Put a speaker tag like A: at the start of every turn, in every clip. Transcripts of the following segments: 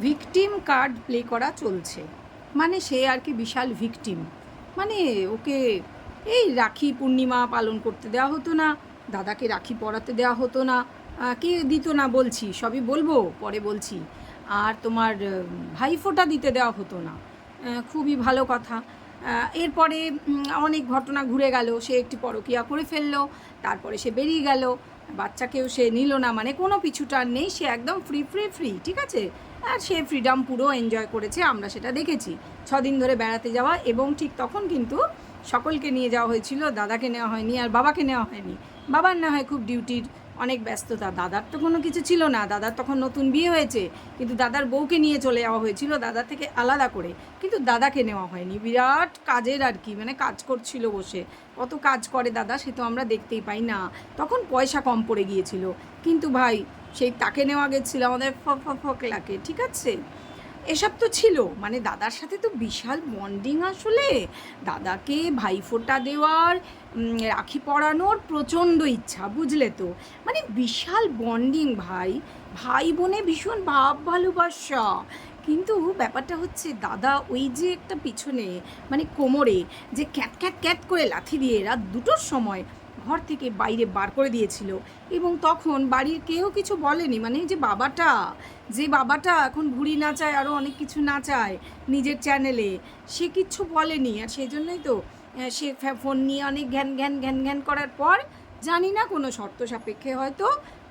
A: Victim card play করা চলছে। মানে সে আর কি বিশাল ভিকটিম। মানে ওকে এই রাখি পূর্ণিমা পালন করতে দেওয়া হতো না, দাদাকে রাখি পরাতে দেওয়া হতো না, কে দিত না বলছি, সবই বলবো পরে বলছি। আর তোমার ভাইফোঁটা দিতে দেওয়া হতো না। খুবই ভালো কথা। এরপরে অনেক ঘটনা ঘুরে গেল, সে একটি পরকীয়া করে ফেললো, তারপরে সে বেরিয়ে গেল, বাচ্চাকেও সে নিল না, মানে কোনো পিছুটার নেই, সে একদম ফ্রি ফ্রি ফ্রি, ঠিক আছে। আর সে ফ্রিডম পুরো এনজয় করেছে, আমরা সেটা দেখেছি। 6 দিন ধরে বেড়াতে যাওয়া, এবং ঠিক তখন কিন্তু সকলকে নিয়ে যাওয়া হয়েছিল, দাদাকে নেওয়া হয়নি আর বাবাকে নেওয়া হয়নি। বাবার না হয় খুব ডিউটির অনেক ব্যস্ততা, দাদার তো কোনো কিছু ছিল না, দাদার তখন নতুন বিয়ে হয়েছে, কিন্তু দাদার বউকে নিয়ে চলে যাওয়া হয়েছিল দাদা থেকে আলাদা করে, কিন্তু দাদাকে নেওয়া হয়নি। বিরাট কাজের আর কি, মানে কাজ করছিল বসে, কত কাজ করে দাদা সে তো আমরা দেখতেই পাই না। তখন পয়সা কম পড়ে গিয়েছিল, কিন্তু ভাই সেই তাকে নেওয়া গেছিলো আমাদের ফকলাকে, ঠিক আছে। এসব তো ছিল, মানে দাদার সাথে তো বিশাল বন্ডিং আসলে। দাদাকে ভাইফোঁটা দেওয়ার, রাখি পরানোর প্রচণ্ড ইচ্ছা, বুঝলে তো। মানে বিশাল বন্ডিং ভাই, ভাই বোনে ভীষণ ভাব ভালোবাসা। কিন্তু ব্যাপারটা হচ্ছে দাদা ওই যে একটা পিছনে, মানে কোমরে যে ক্যাট ক্যাট ক্যাট করে লাথি দিয়ে রাত 2টোর সময় ঘর থেকে বাইরে বার করে দিয়েছিল, এবং তখন বাড়ির কেউ কিছু বলেনি। মানে যে বাবাটা এখন ঘুড়ি নাচায়, আরও অনেক কিছু নাচায় নিজের চ্যানেলে, সে কিচ্ছু বলেনি। আর সেই জন্যই তো সে ফোন নিয়ে অনেক ঘ্যান ঘ্যান ঘ্যান ঘ্যান করার পর, জানি না কোনো শর্ত সাপেক্ষে হয়তো,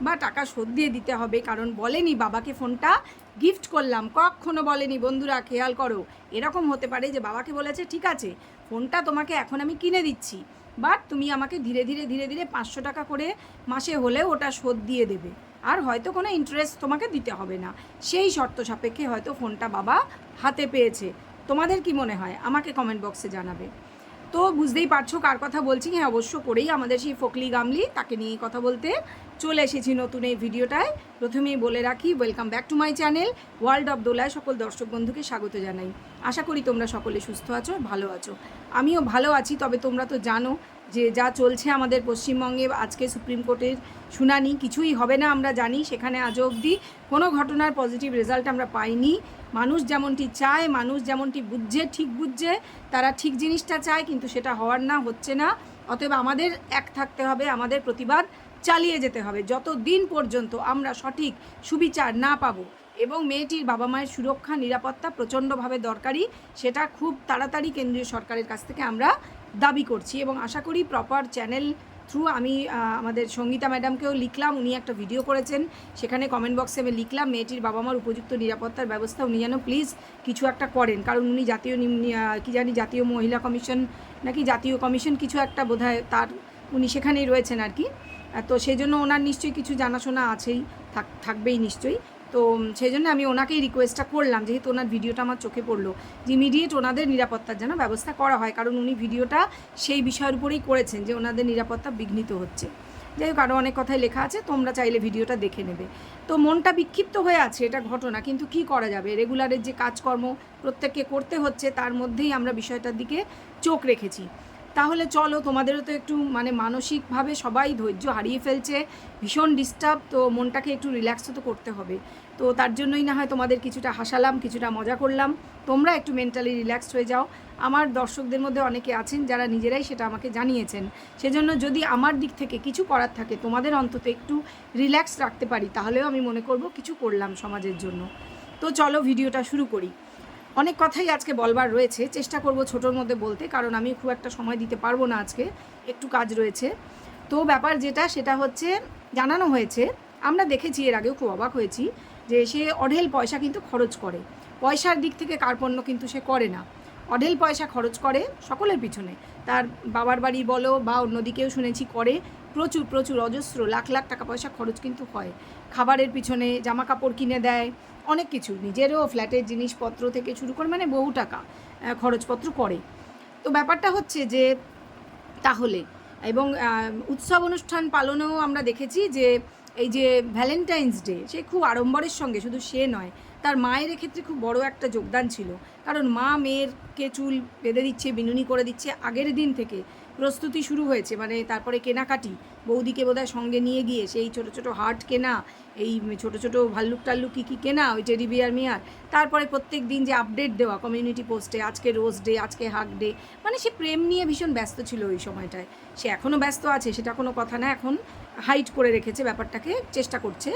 A: বা টাকা শোধ দিয়ে দিতে হবে, কারণ বলেনি বাবাকে ফোনটা গিফট করলাম, কখনো বলেনি। বন্ধুরা খেয়াল করো, এরকম হতে পারে যে বাবাকে বলেছে ঠিক আছে ফোনটা তোমাকে এখন আমি কিনে দিচ্ছি, বাট তুমি আমাকে ধীরে ধীরে ধীরে ধীরে 500 টাকা করে মাসে হলে ওটা শোধ দিয়ে দেবে, আর হয়তো কোনো ইন্টারেস্ট তোমাকে দিতে হবে না। সেই শর্ত সাপেক্ষে হয়তো ফোনটা বাবা হাতে পেয়েছে। তোমাদের কি মনে হয় আমাকে কমেন্ট বক্সে জানাবে। তো বুঝতেই পারছো কার কথা বলছি। হ্যাঁ, অবশ্য করেই আমাদের সেই ফকলি গামলি, তাকে নিয়ে কথা বলতে চলে এসেছি নতুন এই ভিডিওটায়। প্রথমেই বলে রাখি, welcome back to my channel world of দোলায় সকল দর্শক বন্ধুকে স্বাগত জানাই। আশা করি তোমরা সকলে সুস্থ আছো, ভালো আছো। আমিও ভালো আছি। তবে তোমরা তো জানো যে যা চলছে আমাদের পশ্চিমবঙ্গে, আজকে সুপ্রিম কোর্টের শুনানি, কিছুই হবে না আমরা জানি। সেখানে আজও অবধি কোনো ঘটনার পজিটিভ রেজাল্ট আমরা পাইনি। মানুষ যেমনটি চায়, মানুষ যেমনটি বুঝছে, ঠিক বুঝছে, তারা ঠিক জিনিসটা চায়, কিন্তু সেটা হওয়ার না, হচ্ছে না। অতএব আমাদের এক থাকতে হবে, আমাদের প্রতিবাদ চালিয়ে যেতে হবে যত দিন পর্যন্ত আমরা সঠিক সুবিচার না পাবো। এবং মেয়েটির বাবা মায়ের সুরক্ষা নিরাপত্তা প্রচণ্ডভাবে দরকারি, সেটা খুব তাড়াতাড়ি কেন্দ্রীয় সরকারের কাছ থেকে আমরা দাবি করছি, এবং আশা করি প্রপার চ্যানেল থ্রু আমি আমাদের সঙ্গীতা ম্যাডামকেও লিখলাম, উনি একটা ভিডিও করেছেন, সেখানে কমেন্ট বক্সে আমি লিখলাম মেয়েটির বাবা মার উপযুক্ত নিরাপত্তার ব্যবস্থা উনি যেন প্লিজ কিছু একটা করেন, কারণ উনি জাতীয় মহিলা কমিশন নাকি জাতীয় কমিশন কিছু একটা বোধহয় তার, উনি সেখানেই রয়েছেন আর কি। তো সেই জন্য ওনার নিশ্চয়ই কিছু জানাশোনা আছেই, থাকবেই নিশ্চয়ই। তো সেই জন্য আমি ওনাকেই রিকোয়েস্টটা করলাম, যেহেতু ওনার ভিডিওটা আমার চোখে পড়লো, যে ইমিডিয়েট ওনাদের নিরাপত্তার যেন ব্যবস্থা করা হয়, কারণ উনি ভিডিওটা সেই বিষয়ের উপরেই করেছেন যে ওনাদের নিরাপত্তা বিঘ্নিত হচ্ছে। যাই হোক, আরও অনেক কথাই লেখা আছে, তোমরা চাইলে ভিডিওটা দেখে নেবে। তো মনটা বিক্ষিপ্ত হয়ে আছে, এটা ঘটনা, কিন্তু কি করা যাবে, রেগুলারের যে কাজকর্ম প্রত্যেককে করতে হচ্ছে, তার মধ্যেই আমরা বিষয়টার দিকে চোখ রেখেছি। তাহলে চলো, তোমাদেরও তো একটু মানে মানসিকভাবে সবাই ধৈর্য হারিয়ে ফেলছে, ভীষণ ডিস্টার্ব, তো মনটাকে একটু রিল্যাক্সও তো করতে হবে। তো তার জন্যই না হয় তোমাদের কিছুটা হাসালাম, কিছুটা মজা করলাম, তোমরা একটু মেন্টালি রিল্যাক্সড হয়ে যাও। আমার দর্শকদের মধ্যে অনেকে আছেন যারা নিজেরাই সেটা আমাকে জানিয়েছেন, সেজন্য যদি আমার দিক থেকে কিছু করার থাকে, তোমাদের অন্তত একটু রিল্যাক্স রাখতে পারি, তাহলেও আমি মনে করব কিছু করলাম সমাজের জন্য। তো চলো ভিডিওটা শুরু করি। অনেক কথাই আজকে বলবার রয়েছে, চেষ্টা করব ছোটোর মধ্যে বলতে, কারণ আমি খুব একটা সময় দিতে পারবো না আজকে, একটু কাজ রয়েছে। তো ব্যাপার যেটা, সেটা হচ্ছে জানানো হয়েছে, আমরা দেখেছি এর আগেও, খুব অবাক হয়েছি যে সে অঢেল পয়সা কিন্তু খরচ করে, পয়সার দিক থেকে কার্পণ্য কিন্তু সে করে না, অঢেল পয়সা খরচ করে সকলের পিছনে, তার বাবার বাড়ি বলো বা অন্যদিকেও শুনেছি করে, প্রচুর প্রচুর অজস্র লাখ লাখ টাকা পয়সা খরচ কিন্তু হয় খাবারের পিছনে, জামা কাপড় কিনে দেয়, অনেক কিছু, নিজেরও ফ্ল্যাটের জিনিসপত্র থেকে শুরু করে মানে বহু টাকা খরচপত্র করে। তো ব্যাপারটা হচ্ছে যে তাহলে, এবং উৎসব অনুষ্ঠান পালনেও আমরা দেখেছি যে এই যে ভ্যালেন্টাইন্স ডে, সে খুব আড়ম্বরের সঙ্গে, শুধু সে নয়, তার মায়ের ক্ষেত্রে খুব বড় একটা যোগদান ছিল, কারণ মা মেয়েরকে চুল বেঁধে দিচ্ছে, বিনুনি করে দিচ্ছে, আগের দিন থেকে প্রস্তুতি শুরু হয়েছে, মানে তারপরে কেনাকাটি, বৌদিকে বোধহয় সঙ্গে নিয়ে গিয়ে সেই ছোটো ছোটো হার্ট কেনা, এই ছোটো ছোটো ভাল্লুক টাল্লুক কী কেনা, ওই টেডি বিয়ার মিয়ার, তারপরে প্রত্যেক দিন যে আপডেট দেওয়া কমিউনিটি পোস্টে, আজকে রোজ ডে, আজকে হাগ ডে, মানে সে প্রেম নিয়ে ভীষণ ব্যস্ত ছিল ওই সময়টায়। সে এখনও ব্যস্ত আছে, সেটা কোনো কথা না, এখন হাইট করে রেখেছে ব্যাপারটাকে, চেষ্টা করছে,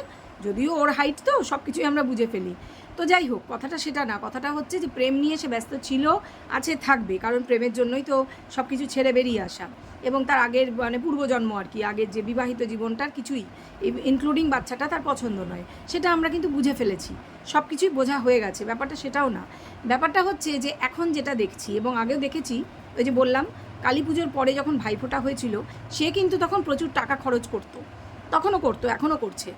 A: যদিও ওর হাইট তো সব কিছুই আমরা বুঝে ফেলি। তো যাই হোক, কথাটা সেটা না, কথাটা হচ্ছে যে প্রেম নিয়ে সে ব্যস্ত ছিল, আছে, থাকবে, কারণ প্রেমের জন্যই তো সব কিছু ছেড়ে বেরিয়ে আসা, এবং তার আগের মানে পূর্বজন্ম আর কি, আগের যে বিবাহিত জীবনটার কিছুই ইনক্লুডিং বাচ্চাটা তার পছন্দ নয়, সেটা আমরা কিন্তু বুঝে ফেলেছি, সব কিছুই বোঝা হয়ে গেছে, ব্যাপারটা সেটাও না। ব্যাপারটা হচ্ছে যে এখন যেটা দেখছি এবং আগেও দেখেছি, ওই যে বললাম কালী পুজোর পরে যখন ভাইফোঁটা হয়েছিল, সে কিন্তু তখন প্রচুর টাকা খরচ করতো, তখনও করতো, এখনও করছে।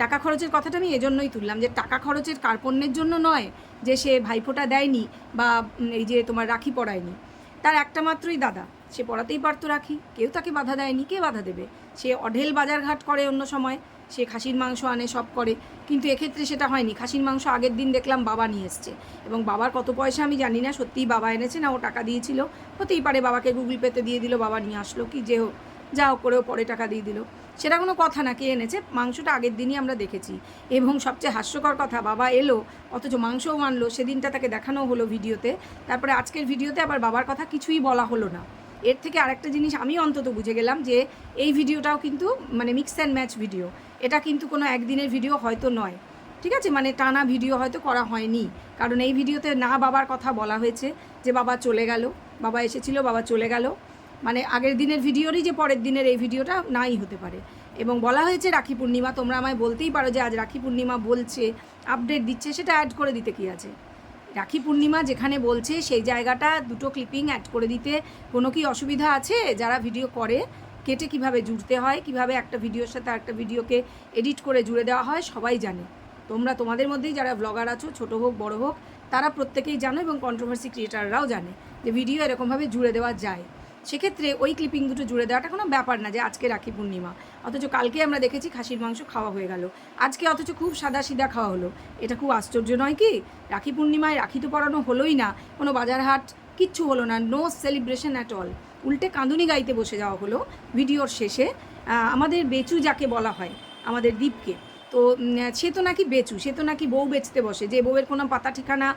A: টাকা খরচের কথাটা আমি এজন্যই তুললাম যে টাকা খরচের কার্পণ্যের জন্য নয় যে সে ভাইফোঁটা দেয়নি বা এই যে তোমার রাখি পরায়নি, তার একটা মাত্রই দাদা, সে পড়াতেই পারতো রাখি, কেউ তাকে বাধা দেয়নি, কে বাধা দেবে? সে অঢেল বাজারঘাট করে অন্য সময়, সে খাসির মাংস আনে, সব করে, কিন্তু এক্ষেত্রে সেটা হয়নি। খাসির মাংস আগের দিন দেখলাম বাবা নিয়ে এসছে, এবং বাবার কত পয়সা আমি জানি না, সত্যিই বাবা এনেছে না ও টাকা দিয়েছিল, হতেই পারে বাবাকে গুগল পেতে দিয়ে দিল, বাবা নিয়ে আসলো, কি যে হোক, যা হোক করেও পরে টাকা দিয়ে দিল, সেটা কোনো কথা না, কে এনেছে, মাংসটা আগের দিনই আমরা দেখেছি। এবং সবচেয়ে হাস্যকর কথা, বাবা এলো অথচ মাংসও আনলো, সেদিনটা তাকে দেখানো হলো ভিডিওতে, তারপরে আজকের ভিডিওতে আবার বাবার কথা কিছুই বলা হলো না। এর থেকে আরেকটা জিনিস আমি অন্তত বুঝে গেলাম যে এই ভিডিওটাও কিন্তু মানে মিক্স অ্যান্ড ম্যাচ ভিডিও, এটা কিন্তু কোনো একদিনের ভিডিও হয়তো নয়, ঠিক আছে, মানে টানা ভিডিও হয়তো করা হয়নি, কারণ এই ভিডিওতে না বাবার কথা বলা হয়েছে যে বাবা চলে গেল, বাবা এসেছিল, বাবা চলে গেল, মানে আগের দিনের ভিডিওরই যে পরের দিনের এই ভিডিওটা নাই হতে পারে। এবং বলা হয়েছে রাখি পূর্ণিমা, তোমরা আমায় বলতেই পারো যে আজ রাখি পূর্ণিমা বলছে, আপডেট দিচ্ছে, সেটা অ্যাড করে দিতে কী আছে? রাখি পূর্ণিমা যেখানে বলছে সেই জায়গাটা দুটো ক্লিপিং অ্যাড করে দিতে কোনো কি অসুবিধা আছে? যারা ভিডিও করে কেটে কিভাবে জুড়তে হয়, কিভাবে একটা ভিডিওর সাথে একটা ভিডিওকে এডিট করে জুড়ে দেওয়া হয়, সবাই জানে। তোমরা তোমাদের মধ্যেই যারা ব্লগার আছো, ছোটো হোক বড় হোক, তারা প্রত্যেকেই জানো, এবং কন্ট্রোভার্সি ক্রিয়েটাররাও জানে যে ভিডিও এরকমভাবে জুড়ে দেওয়া যায়। সেক্ষেত্রে ওই ক্লিপিং দুটো জুড়ে দেওয়াটা কোনো ব্যাপার না যে আজকে রাখি পূর্ণিমা, অথচ কালকে আমরা দেখেছি খাসির মাংস খাওয়া হয়ে গেল, আজকে অথচ খুব সাদা সিধা খাওয়া হলো, এটা খুব আশ্চর্য নয় কি? রাখি পূর্ণিমায় রাখি তো পরানো হলোই না, কোনো বাজার হাট কিচ্ছু হলো না, নো সেলিব্রেশন অ্যাট অল, উল্টে কাঁদুনি গাইতে বসে যাওয়া হলো ভিডিওর শেষে। আমাদের বেচু যাকে বলা হয়, আমাদের দীপকে, তো সে তো নাকি বেচু, সে তো নাকি বউ বেচতে বসে, যে বউয়ের কোনো পাতা ঠিকানা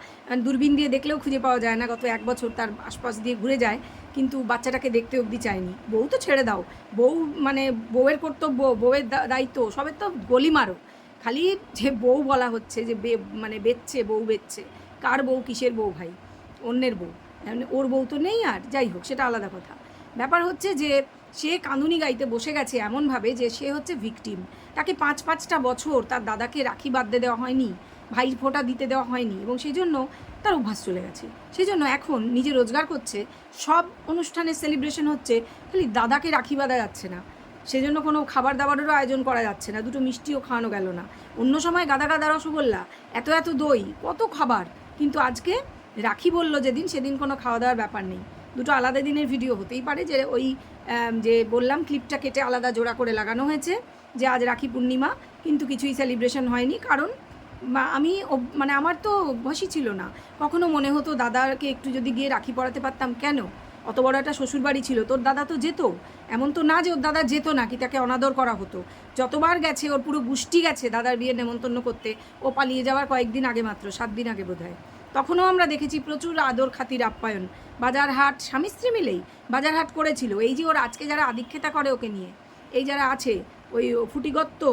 A: দূরবীন দিয়ে দেখলেও খুঁজে পাওয়া যায় না, গত 1 বছর তার আশপাশ দিয়ে ঘুরে যায়, কিন্তু বাচ্চাটাকে দেখতে অবধি চায়নি। বউ তো ছেড়ে দাও, বউ মানে বউয়ের কর্তব্য, বউয়ের দায়িত্ব, সবের তো গলি মারো, খালি যে বউ বলা হচ্ছে যে মানে বেচছে, বউ বেচছে, কার বউ, কিসের বউ ভাই? অন্যের বউ, মানে ওর বউ তো নেই, আর যাই হোক সেটা আলাদা কথা। ব্যাপার হচ্ছে যে সে কাঁদুনি গাইতে বসে গেছে এমনভাবে যে সে হচ্ছে ভিকটিম, তাকে 5-5টা বছর তার দাদাকে রাখি বাঁধতে দেওয়া হয়নি, ভাই ফোঁটা দিতে দেওয়া হয়নি, এবং সেই জন্য তার অভ্যাস চলে গেছে। সেই জন্য এখন নিজে রোজগার করছে, সব অনুষ্ঠানের সেলিব্রেশন হচ্ছে, খালি দাদাকে রাখি বাঁধা যাচ্ছে না, সেজন্য কোনো খাবার দাবারেরও আয়োজন করা যাচ্ছে না, দুটো মিষ্টিও খাওয়ানো গেল না। অন্য সময় গাদা গাদা রসগোল্লা, এত এত দই, কত খাবার, কিন্তু আজকে রাখি বললো যেদিন, সেদিন কোনো খাওয়া দাওয়ার ব্যাপার নেই। দুটো আলাদা দিনের ভিডিও হতেই পারে, যে ওই যে বললাম ক্লিপটা কেটে আলাদা জোড়া করে লাগানো হয়েছে যে আজ রাখি পূর্ণিমা, কিন্তু কিছুই সেলিব্রেশন হয়নি, কারণ আমি মানে আমার তো অভ্যাসই ছিল না, কখনো মনে হতো দাদাকে একটু যদি গিয়ে রাখি পরাতে পারতাম, কেন, অত বড় একটা শ্বশুরবাড়ি ছিল, তোর দাদা তো যেত, এমন তো না যে ওর দাদা যেত না, কি তাকে অনাদর করা হতো? যতবার গেছে, ওর পুরো গোষ্ঠী গেছে দাদার বিয়ে নেমন্তন্ন করতে, ও পালিয়ে যাওয়ার কয়েকদিন আগে, মাত্র 7 দিন আগে বোধহয়, তখনও আমরা দেখেছি প্রচুর আদর খাতির আপ্যায়ন, বাজার হাট স্বামী স্ত্রী মিলেই বাজার হাট করেছিল। এই যে ওর আজকে যারা আদিক্ষেতা করে ওকে নিয়ে, এই যারা আছে ওই ফুটিগত্ত,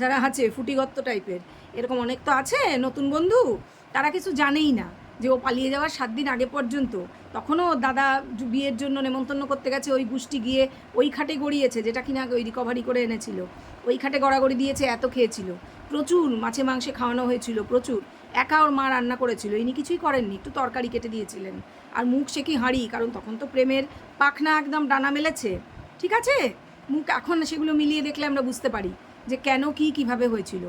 A: যারা আছে ফুটিগত্ত টাইপের, এরকম অনেক তো আছে নতুন বন্ধু, তারা কিছু জানেই না যে ও পালিয়ে যাওয়ার 7 দিন আগে পর্যন্ত, তখনও দাদা বিয়ের জন্য নেমন্তন্ন করতে গেছে, ওই গোষ্ঠী গিয়ে ওই খাটে গড়িয়েছে, যেটা কিনা ওই রিকভারি করে এনেছিল, ওই খাটে গড়াগড়ি দিয়েছে, এত খেয়েছিল, প্রচুর মাছে মাংসে খাওয়ানো হয়েছিল, প্রচুর, একা ওর মা রান্না করেছিল, ইনি কিছুই করেননি, একটু তরকারি কেটে দিয়েছিলেন, আর মুখ সে কি হাঁড়ি, কারণ তখন তো প্রেমের পাখনা একদম ডানা মেলেছে, ঠিক আছে, মুখ এখন সেগুলো মিলিয়ে দেখলে আমরা বুঝতে পারি যে কেন কি কিভাবে হয়েছিল।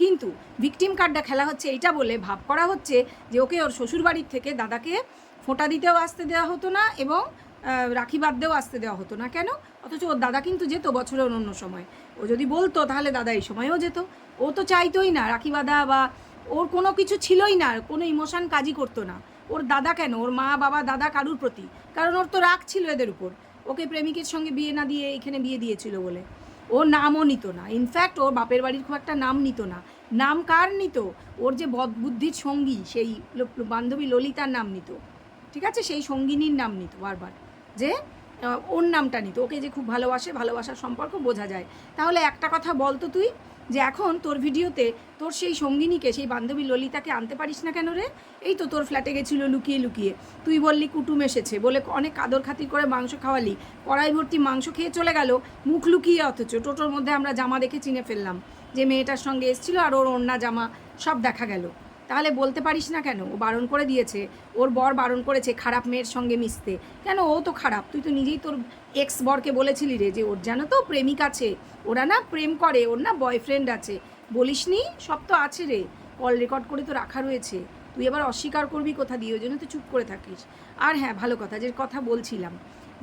A: কিন্তু ভিকটিম কার্ডটা খেলা হচ্ছে এইটা বলে ভাব করা হচ্ছে যে ওকে ওর শ্বশুরবাড়ির থেকে দাদাকে ফোঁটা দিতেও আসতে দেওয়া হতো না, এবং রাখি বাঁধতেও আসতে দেওয়া হতো না, কেন? অথচ ওর দাদা কিন্তু যেত বছরের অন্য সময়, ও যদি বলতো তাহলে দাদা এই সময়ও যেত, ও তো চাইতোই না রাখি বাঁধা, বা ওর কোনো কিছু ছিলই না, কোনো ইমোশান কাজই করতো না ওর দাদা, কেন ওর মা বাবা দাদা কারুর প্রতি, কারণ ওর তো রাগ ছিল এদের উপর, ওকে প্রেমিকের সঙ্গে বিয়ে না দিয়ে এখানে বিয়ে দিয়েছিল বলে, ও ও নামও নিত না, ইনফ্যাক্ট ওর বাপের বাড়ির খুব একটা নাম নিত না। নাম কার নিত? ওর যে বদবুদ্ধির সঙ্গী সেই বান্ধবী ললিতার নাম নিত, ঠিক আছে, সেই সঙ্গিনীর নাম নিত বারবার, যে ওর নামটা নিত। ওকে যে খুব ভালোবাসে, ভালোবাসার সম্পর্ক বোঝা যায়। তাহলে একটা কথা বলতো তুই, যে এখন তোর ভিডিওতে তোর সেই সঙ্গিনীকে, সেই বান্ধবী ললিতাকে আনতে পারিস না কেন রে? এই তো তোর ফ্ল্যাটে গেছিলো লুকিয়ে লুকিয়ে, তুই বললি কুটুম এসেছে বলে অনেক কাদর খাতির করে মাংস খাওয়ালি, কড়াই ভর্তি মাংস খেয়ে চলে গেল মুখ লুকিয়ে, অথচ টোটোর মধ্যে আমরা জামা দেখে চিনে ফেললাম যে মেয়েটার সঙ্গে এসেছিলো, আর ওর ওড়না জামা সব দেখা গেল। তাহলে বলতে পারিস না কেন? ও বারণ করে দিয়েছে, ওর বর বারণ করেছে খারাপ মেয়ের সঙ্গে মিশতে। কেন? ও তো খারাপ, তুই তো নিজেই তোর এক্স বরকে বলেছিলি রে যে ওর জানো তো প্রেমিক আছে, ওরা না প্রেম করে, ওর না বয়ফ্রেন্ড আছে। বলিসনি? সব তো আছে রে, কল রেকর্ড করে তো রাখা রয়েছে। তুই এবার অস্বীকার করবি কোথা দিয়ে? ওই জন্য তুই চুপ করে থাকিস। আর হ্যাঁ, ভালো কথা, যে কথা বলছিলাম,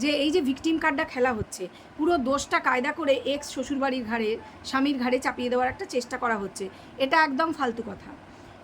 A: যে এই যে ভিকটিম কার্ডটা খেলা হচ্ছে, পুরো দোষটা কায়দা করে এক্স শ্বশুরবাড়ির ঘাড়ে, স্বামীর ঘাড়ে চাপিয়ে দেওয়ার একটা চেষ্টা করা হচ্ছে। এটা একদম ফালতু কথা।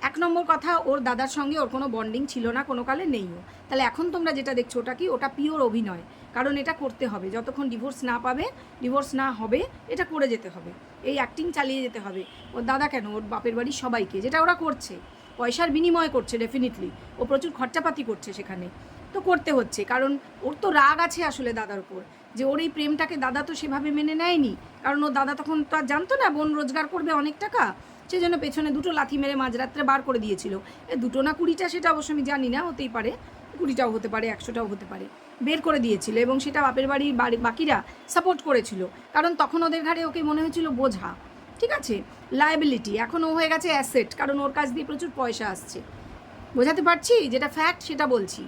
A: এক নম্বর কথা, ওর দাদার সঙ্গে ওর কোনো বন্ডিং ছিল না, কোনো কালে নেইও। তাহলে এখন তোমরা যেটা দেখছো ওটা কি? ওটা পিওর অভিনয়। কারণ এটা করতে হবে, যতক্ষণ ডিভোর্স না পাবে, ডিভোর্স না হবে, এটা করে যেতে হবে, এই অ্যাক্টিং চালিয়ে যেতে হবে। ওর দাদা কেন, ওর বাপের বাড়ির সবাইকে, যেটা ওরা করছে পয়সার বিনিময় করছে, ডেফিনেটলি ও প্রচুর খরচাপাতি করছে সেখানে, তো করতে হচ্ছে। কারণ ওর তো রাগ আছে আসলে দাদার উপর, যে ওর এই প্রেমটাকে দাদা তো সেভাবে মেনে নেয়নি। কারণ ওর দাদা তখন তো আর জানতো না বোন রোজগার করবে অনেক টাকা, সেই জন্য পেছনে দুটো লাথি মেরে মাঝরাত্রে বার করে দিয়েছিল। দুটো না 20টা সেটা অবশ্য আমি জানি না, হতেই পারে 20টাও হতে পারে, 100টাও হতে পারে, বের করে দিয়েছিল। এবং সেটা বাপের বাড়ির বাকিরা সাপোর্ট করেছিল, কারণ তখন ওদের ঘাড়ে ওকে মনে হয়েছিল বোঝা, ঠিক আছে, লায়াবিলিটি। এখন ও হয়ে গেছে অ্যাসেট, কারণ ওর কাছ দিয়ে প্রচুর পয়সা আসছে। বোঝাতে পারছি? যেটা ফ্যাক্ট সেটা বলছি।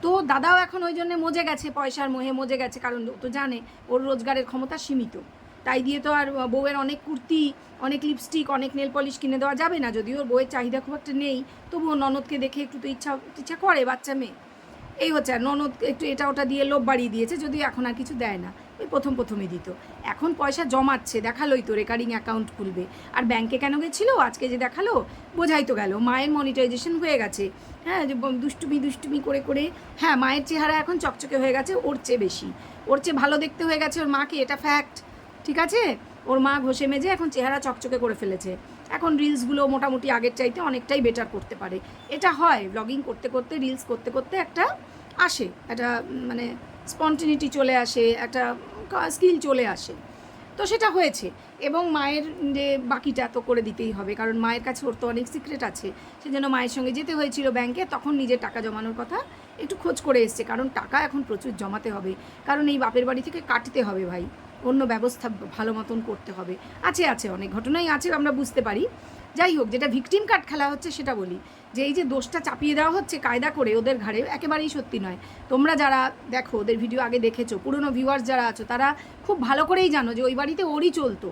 A: তো দাদাও এখন ওই জন্যে মজে গেছে, পয়সার মোহে মজে গেছে, কারণ ও তো জানে ওর রোজগারের ক্ষমতা সীমিত। তাই দিয়ে তো আর বউয়ের অনেক কুর্তি, অনেক লিপস্টিক, অনেক নেল পলিশ কিনে দেওয়া যাবে না। যদিও ওর বউয়ের চাহিদা খুব একটা নেই, তবুও ননদকে দেখে একটু তো ইচ্ছা করে, বাচ্চা মেয়ে এই হচ্ছে। আর ননদ একটু এটা ওটা দিয়ে লোভ বাড়িয়ে দিয়েছে, যদিও এখন আর কিছু দেয় না, ওই প্রথমই দিত। এখন পয়সা জমাচ্ছে, দেখালোই তো, রেকারিং অ্যাকাউন্ট খুলবে। আর ব্যাংকে কেন গেছিলো আজকে যে দেখালো, বোঝাই তো গেল মায়ের মনিটাইজেশন হয়ে গেছে। হ্যাঁ, যে দুষ্টুমি করে করে, হ্যাঁ, মায়ের চেহারা এখন চকচকে হয়ে গেছে, ওর চেয়ে বেশি, ওর চেয়ে ভালো দেখতে হয়ে গেছে ওর মাকে, এটা ফ্যাক্ট, ঠিক আছে। ওর মা ঘষে মেজে এখন চেহারা চকচকে করে ফেলেছে। এখন রিলসগুলো মোটামুটি আগের চাইতে অনেকটাই বেটার করতে পারে। এটা হয়, ব্লগিং করতে করতে, রিলস করতে করতে একটা আসে, একটা মানে স্পন্টিনিটি চলে আসে, একটা স্কিল চলে আসে। তো সেটা হয়েছে। এবং মায়ের যে বাকিটা তো করে দিতেই হবে, কারণ মায়ের কাছে ওর তো অনেক সিক্রেট আছে। সেজন্য মায়ের সঙ্গে যেতে হয়েছিল ব্যাংকে, তখন নিজের টাকা জমানোর কথা একটু খোঁজ করে এসছে, কারণ টাকা এখন প্রচুর জমাতে হবে, কারণ এই বাপের বাড়ি থেকে কাটতে হবে ভাই, অন্য ব্যবস্থা ভালো মতন করতে হবে। আছে অনেক ঘটনাই আছে, আমরা বুঝতে পারি। যাই হোক, যেটা ভিকটিম কার্ড খেলা হচ্ছে সেটা বলি, যে এই যে দোষটা চাপিয়ে দেওয়া হচ্ছে কায়দা করে ওদের ঘাড়ে, একেবারেই সত্যি নয়। তোমরা যারা দেখো, ওদের ভিডিও আগে দেখেছো, পুরনো ভিউয়ার্স যারা আছো, তারা খুব ভালো করেই জানো যে ওই বাড়িতে ওরই চলতো,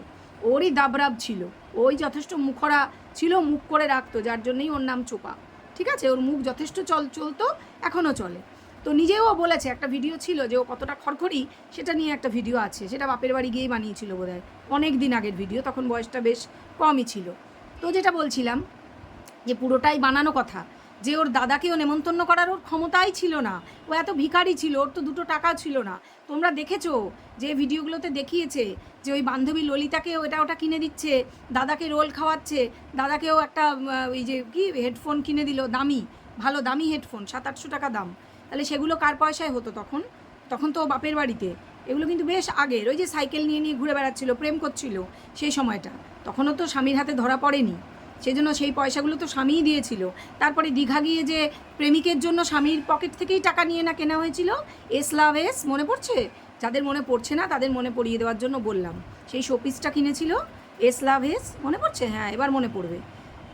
A: ওরই দাবরাব ছিল, ওই যথেষ্ট মুখরা ছিল, মুখ করে রাখতো, যার জন্যই ওর নাম চোপা, ঠিক আছে। ওর মুখ যথেষ্ট চলতো, এখনও চলে। তো নিজেও বলেছে, একটা ভিডিও ছিল যে ও কতটা খড়খড়ি, সেটা নিয়ে একটা ভিডিও আছে, সেটা বাপের বাড়ি গিয়েই বানিয়েছিল বোধহয়, অনেক দিন আগের ভিডিও, তখন বয়সটা বেশ কমই ছিল। তো যেটা বলছিলাম, যে পুরোটাই বানানো কথা, যে ওর দাদাকেও নেমন্তন্ন করার ওর ক্ষমতাই ছিল না, ও এত ভিখারি ছিল, ওর তো দুটো টাকাও ছিল না। তোমরা দেখেছো যে ভিডিওগুলোতে দেখিয়েছে যে ওই বান্ধবী ললিতাকে ওটা ওটা কিনে দিচ্ছে, দাদাকে রোল খাওয়াচ্ছে, দাদাকেও একটা ওই যে কি হেডফোন কিনে দিল, দামি, ভালো দামি হেডফোন, 700-800 টাকা দাম। তাহলে সেগুলো কার পয়সায় হতো তখন তো বাপের বাড়িতে। এগুলো কিন্তু বেশ আগের, ওই যে সাইকেল নিয়ে ঘুরে বেড়াচ্ছিল, প্রেম করছিল সেই সময়টা, তখনও তো স্বামীর হাতে ধরা পড়েনি, সেই জন্য সেই পয়সাগুলো তো স্বামীই দিয়েছিল। তারপরে দীঘা গিয়ে যে প্রেমিকের জন্য স্বামীর পকেট থেকেই টাকা নিয়ে না কেনা হয়েছিল, এস লাভ এস, মনে পড়ছে? যাদের মনে পড়ছে না তাদের মনে পড়িয়ে দেওয়ার জন্য বললাম, সেই শোপিসটা কিনেছিল এস লাভ এস, মনে পড়ছে? হ্যাঁ, এবার মনে পড়বে।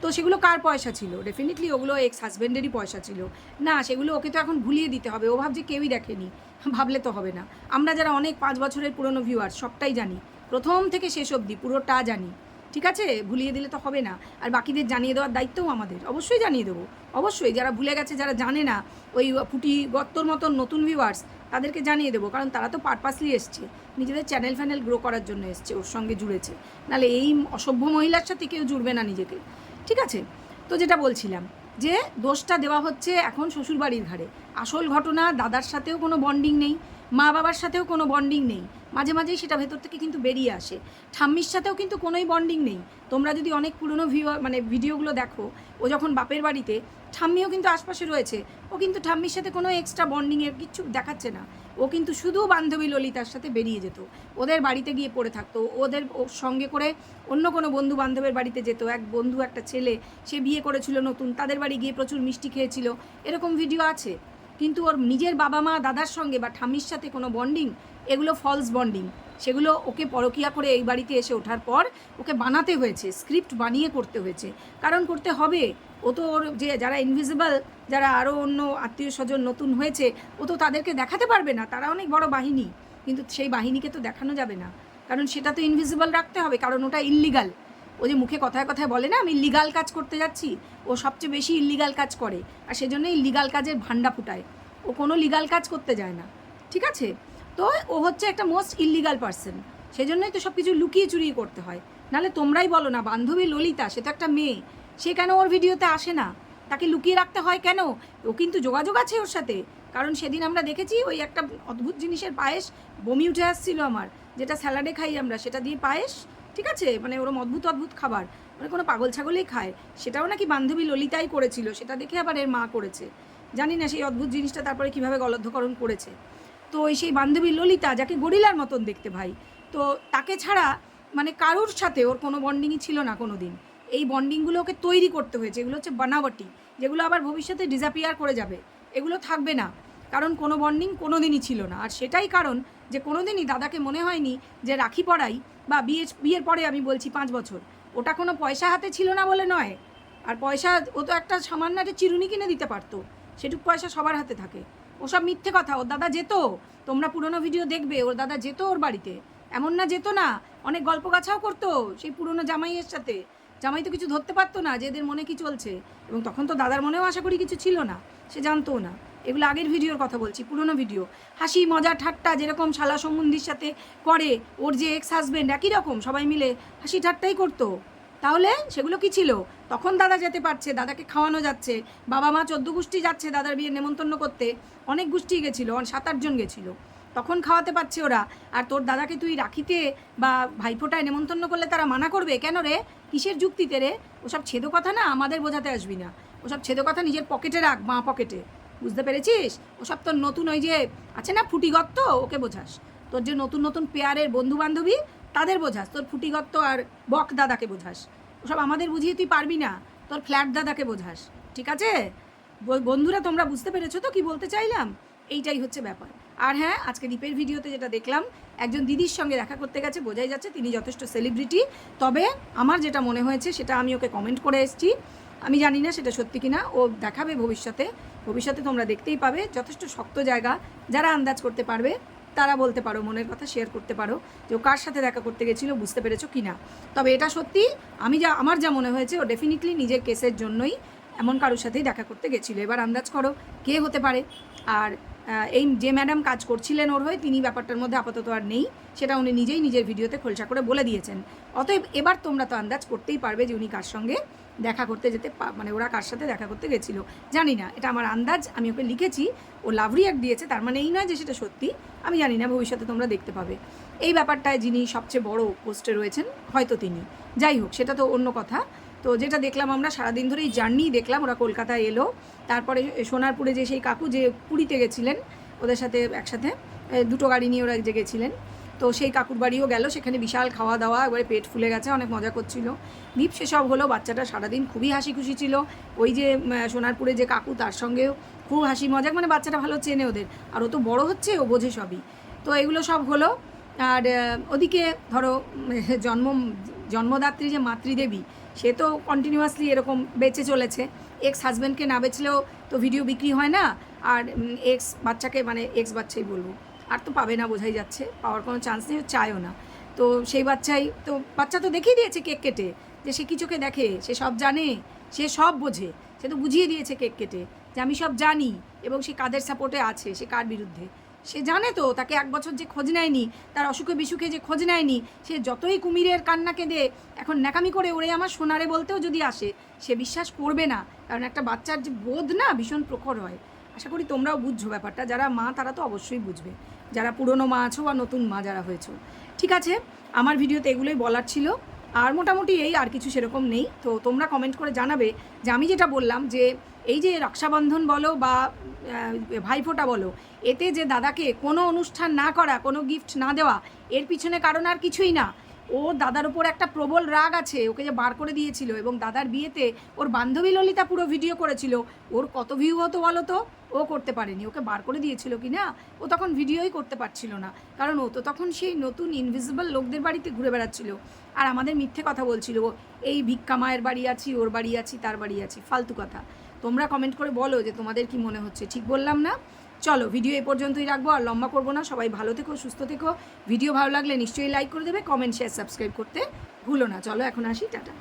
A: তো সেগুলো কার পয়সা ছিল? ডেফিনেটলি ওগুলো এক্স হাজব্যান্ডেরই পয়সা ছিল না, সেগুলো ওকে তো এখন ভুলিয়ে দিতে হবে। ও ভাবছে কেউই দেখেনি, ভাবলে তো হবে না। আমরা যারা অনেক 5 বছরের পুরনো ভিউয়ার, সবটাই জানি, প্রথম থেকে শেষ অবধি পুরোটা জানি, ঠিক আছে। ভুলিয়ে দিলে তো হবে না। আর বাকিদের জানিয়ে দেওয়ার দায়িত্বও আমাদের, অবশ্যই জানিয়ে দেবো, অবশ্যই। যারা ভুলে গেছে, যারা জানে না, ওই ফুটি গত্তর মতন নতুন ভিউয়ার্স, তাদেরকে জানিয়ে দেবো, কারণ তারা তো পারপাসলি এসছে, নিজেদের চ্যানেল ফ্যানেল গ্রো করার জন্য এসছে, ওর সঙ্গে জুড়েছে। নাহলে এই অসভ্য মহিলার সাথে কেউ জুড়বে না নিজেকে, ঠিক আছে। তো যেটা বলছিলাম, যে দোষটা দেওয়া হচ্ছে এখন শ্বশুরবাড়ির ঘাড়ে। আসল ঘটনা, দাদার সাথেও কোনো বন্ডিং নেই, মা বাবার সাথেও কোনো বন্ডিং নেই। মাঝে মাঝেই সেটা ভেতর থেকে কিন্তু বেরিয়ে আসে। ঠাম্মির সাথেও কিন্তু কোনোই বন্ডিং নেই। তোমরা যদি অনেক পুরনো ভিডিওগুলো দেখো, ও যখন বাপের বাড়িতে, ঠাম্মিও কিন্তু আশপাশে রয়েছে, ও কিন্তু ঠাম্মির সাথে কোনো এক্সট্রা বন্ডিংয়ের কিচ্ছু দেখাচ্ছে না। ও কিন্তু শুধু বান্ধবী ললিতার সাথে বেরিয়ে যেত, ওদের বাড়িতে গিয়ে পড়ে থাকতো, ওদের ওর সঙ্গে করে অন্য কোনো বন্ধু বান্ধবের বাড়িতে যেত। এক বন্ধু, একটা ছেলে, সে বিয়ে করেছিল নতুন, তাদের বাড়ি গিয়ে প্রচুর মিষ্টি খেয়েছিল, এরকম ভিডিও আছে। কিন্তু ওর নিজের বাবা মা দাদার সঙ্গে বা ঠাম্মির সাথে কোনো বন্ডিং, এগুলো ফলস বন্ডিং। সেগুলো ওকে পরকিয়া করে এই বাড়িতে এসে ওঠার পর ওকে বানাতে হয়েছে, স্ক্রিপ্ট বানিয়ে করতে হয়েছে। কারণ করতে হবে, ও তো ওর যে যারা ইনভিজিবল, যারা আরও অন্য আত্মীয় স্বজন নতুন হয়েছে, ও তো তাদেরকে দেখাতে পারবে না, তারা অনেক বড় বাহিনী, কিন্তু সেই বাহিনীকে তো দেখানো যাবে না, কারণ সেটা তো ইনভিজিবল রাখতে হবে, কারণ ওটা ইল্লিগাল। ও যে মুখে কথায় কথায় বলে না আমি লিগাল কাজ করতে যাচ্ছি, ও সবচেয়ে বেশি ইল্লিগাল কাজ করে, আর সেজন্য ইল্লিগাল কাজের ভান্ডা ফুটায়। ও কোনো লিগাল কাজ করতে যায় না, ঠিক আছে? তো ও হচ্ছে একটা মোস্ট ইল্লিগাল পার্সন, সেজন্যই তো সব কিছু লুকিয়ে চুরিয়ে করতে হয়। নাহলে তোমরাই বলো না, বান্ধবী ললিতা, সে তো একটা মেয়ে, সে কেন ওর ভিডিওতে আসে না? তাকে লুকিয়ে রাখতে হয় কেন? ও কিন্তু যোগাযোগ আছে ওর সাথে, কারণ সেদিন আমরা দেখেছি ওই একটা অদ্ভুত জিনিসের পায়েস বমি উঠে আসছিল আমার, যেটা স্যালাডে খাই আমরা, সেটা দিয়ে পায়েস, ঠিক আছে, মানে ওরম অদ্ভুত অদ্ভুত খাবার, মানে কোনো পাগল ছাগলেই খায়, সেটাও নাকি বান্ধবী ললিতাই করেছিল, সেটা দেখে আবার এর মা করেছে, জানি না সেই অদ্ভুত জিনিসটা তারপরে কীভাবে গলদ্ধকরণ করেছে। তো ওই সেই বান্ধবী ললিতা, যাকে গরিলার মতন দেখতে ভাই, তো তাকে ছাড়া মানে কারোর সাথে ওর কোনো বন্ডিংই ছিল না কোনো দিন। এই বন্ডিংগুলো ওকে তৈরি করতে হয়েছে, এগুলো হচ্ছে বানাওয়াটি, যেগুলো আবার ভবিষ্যতে ডিসঅ্যাপিয়ার করে যাবে, এগুলো থাকবে না, কারণ কোনো বন্ডিং কোনো দিনই ছিল না। আর সেটাই কারণ যে কোনো দিনই দাদাকে মনে হয়নি যে রাখি পড়াই বা বিয়ের পরে, আমি বলছি 5 বছর, ওটা কোনো পয়সা হাতে ছিল না বলে নয়। আর পয়সা, ও তো একটা সামান্য একটা চিরুনি কিনে দিতে পারতো, সেটুক পয়সা সবার হাতে থাকে। ওসব মিথ্যে কথা, ওর দাদা যেত, তোমরা পুরনো ভিডিও দেখবে, ওর দাদা যেত ওর বাড়িতে, এমন না যেত না, অনেক গল্প গাছাও করতো সেই পুরনো জামাইয়ের সাথে। জামাই তো কিছু ধরতে পারতো না যে এদের মনে কি চলছে, এবং তখন তো দাদার মনেও আশা করি কিছু ছিল না, সে জানতোও না। এগুলো আগের ভিডিওর কথা বলছি, পুরনো ভিডিও, হাসি মজা ঠাট্টা যেরকম শালা সম্বন্ধীর সাথে করে, ওর যে এক্স হাজব্যান্ড একই রকম সবাই মিলে হাসি ঠাট্টাই করতো। তাহলে সেগুলো কি ছিল? তখন দাদা যেতে পারছে, দাদাকে খাওয়ানো যাচ্ছে, বাবা মা 14 গোষ্ঠী যাচ্ছে দাদার বিয়ে নেমন্তন্ন করতে, অনেক গোষ্ঠী গেছিলো, 7-8 জন গেছিলো, তখন খাওয়াতে পারছে ওরা। আর তোর দাদাকে তুই রাখিতে বা ভাইফোঁটায় নেমন্তন্ন করলে তারা মানা করবে কেন রে? কিসের যুক্তিতে রে? ওসব ছেদো কথা না আমাদের বোঝাতে আসবি না, ওসব ছেদো কথা নিজের পকেটে রাখ, বাঁ পকেটে, বুঝতে পেরেছিস? ওসব তোর নতুন ওই যে আছে না ফুটিগত্ত, ওকে বোঝাস। তোর যে নতুন নতুন পেয়ারের বন্ধু বান্ধবী, তাদের বোঝাস, তোর ফুটিগত্ত আর বক দাদাকে বোঝাস। ওসব আমাদের বুঝিয়ে তুই পারবি না, তোর ফ্ল্যাট দাদাকে বোঝাস, ঠিক আছে? বন্ধুরা তোমরা বুঝতে পেরেছো তো কি বলতে চাইলাম? এইটাই হচ্ছে ব্যাপার। আর হ্যাঁ, আজকে দীপের ভিডিওতে যেটা দেখলাম, একজন দিদির সঙ্গে দেখা করতে গেছে, বোঝাই যাচ্ছে তিনি যথেষ্ট সেলিব্রিটি। তবে আমার যেটা মনে হয়েছে সেটা আমি ওকে কমেন্ট করে এসেছি, আমি জানি না সেটা সত্যি কিনা, ও দেখাবে ভবিষ্যতে তোমরা দেখতেই পাবে। যথেষ্ট শক্ত জায়গা, যারা আন্দাজ করতে পারবে তারা বলতে পারো, মনের কথা শেয়ার করতে পারো যে ও কার সাথে দেখা করতে গেছিলো, বুঝতে পেরেছো কি না। তবে এটা সত্যি, আমার যা মনে হয়েছে, ও ডেফিনেটলি নিজের কেসের জন্যই এমন কারোর সাথেই দেখা করতে গেছিলো। এবার আন্দাজ করো কে হতে পারে। আর এই যে ম্যাডাম কাজ করছিলেন ওর হয়ে, তিনি ব্যাপারটার মধ্যে আপাতত আর নেই, সেটা উনি নিজেই নিজের ভিডিওতে খোলসা করে বলে দিয়েছেন। অতএব এবার তোমরা তো আন্দাজ করতেই পারবে যে উনি কার সঙ্গে দেখা করতে মানে ওরা কার সাথে দেখা করতে গেছিলো। জানি না, এটা আমার আন্দাজ, আমি ওকে লিখেছি, ও লাভ রিয়াক্ট দিয়েছে, তার মানে এই নয় যে সেটা সত্যি, আমি জানি না, ভবিষ্যতে তোমরা দেখতে পাবে। এই ব্যাপারটায় যিনি সবচেয়ে বড় পোস্টে রয়েছেন হয়তো তিনি, যাই হোক সেটা তো অন্য কথা। তো যেটা দেখলাম আমরা সারাদিন ধরে এই জার্নি দেখলাম, ওরা কলকাতায় এলো, তারপরে সোনারপুরে যে সেই কাকু যে পুরীতে গেছিলেন ওদের সাথে একসাথে, 2টো গাড়ি নিয়ে ওরা যে গেছিলেন, তো সেই কাকুর বাড়িও গেল, সেখানে বিশাল খাওয়া দাওয়া, একবারে পেট ফুলে গেছে, অনেক মজা করছিল দীপ। সেসব হলো, বাচ্চাটা সারাদিন খুবই হাসি খুশি ছিল, ওই যে সোনারপুরে যে কাকু তার সঙ্গেও খুব হাসি মজাক, মানে বাচ্চাটা ভালো চেনে ওদের, আর ও তো বড়ো হচ্ছে, ও বোঝে সবই। তো এগুলো সব হলো। আর ওদিকে ধরো জন্মদাত্রী যে মাতৃদেবী, সে তো কন্টিনিউয়াসলি এরকম বেঁচে চলেছে, এক্স হাজব্যান্ডকে না বেচলেও তো ভিডিও বিক্রি হয় না, আর এক্স বাচ্চাকে, মানে এক্স বাচ্চাই বলবো, আর তো পাবে না বোঝাই যাচ্ছে, পাওয়ার কোনো চান্স নেই, চায়ও না। তো সেই বাচ্চা তো দেখিয়ে দিয়েছে কেক কেটে, যে সে কি চোখে দেখে, সে সব জানে, সে সব বোঝে, সে তো বুঝিয়ে দিয়েছে কেক কেটে যে আমি সব জানি, এবং সে কাদের সাপোর্টে আছে, সে কার বিরুদ্ধে সে জানে। তো তাকে 1 বছর যে খোঁজ নেয়নি, তার অসুখে বিসুখে যে খোঁজ নেয়নি, সে যতই কুমিরের কান্নাকে দে এখন ন্যাকামি করে ওরে আমার সোনারে বলতেও যদি আসে, সে বিশ্বাস করবে না, কারণ একটা বাচ্চার যে বোধ না ভীষণ প্রখর হয়। আশা করি তোমরাও বুঝছো ব্যাপারটা, যারা মা তারা তো অবশ্যই বুঝবে। যারা পুরনো মা আছো বা নতুন মা যারা হয়েছো। ঠিক আছে, আমার ভিডিওতে এগুলোই বলার ছিল, আর মোটামুটি এই, আর কিছু সেরকম নেই। তো তোমরা কমেন্ট করে জানাবে যে আমি যেটা বললাম যে এই যে রক্ষাবন্ধন বলো বা ভাইফোঁটা বলো, এতে যে দাদাকে কোনো অনুষ্ঠান না করা, কোনো গিফট না দেওয়া, এর পিছনে কারণ আর কিছুই না। ও দাদার ওপর একটা প্রবল রাগ আছে, ওকে যে বার করে দিয়েছিল, এবং দাদার বিয়েতে ওর বান্ধবী ললিতা পুরো ভিডিও করেছিল। ওর কত ভিউ হতো বলো তো? ও করতে পারেনি, ওকে বার করে দিয়েছিল কি না, ও তখন ভিডিওই করতে পারছিল না, কারণ ও তো তখন সেই নতুন ইনভিজিবল লোকদের বাড়িতে ঘুরে বেড়াচ্ছিল আর আমাদের মিথ্যে কথা বলছিল, এই ভিক্ষা মায়ের বাড়ি আছি, ওর বাড়ি আছি, তার বাড়ি আছি, ফালতু কথা। তোমরা কমেন্ট করে বলো যে তোমাদের কি মনে হচ্ছে, ঠিক বললাম না? চলো, ভিডিও এই পর্যন্তই রাখবো, আর লম্বা করবো না। সবাই ভালো থেকো, সুস্থ থেকো। ভিডিও ভালো লাগলে নিশ্চয়ই লাইক করে দেবে, কমেন্ট, শেয়ার, সাবস্ক্রাইব করতে ভুলো না। চলো এখন আসি, টাটা।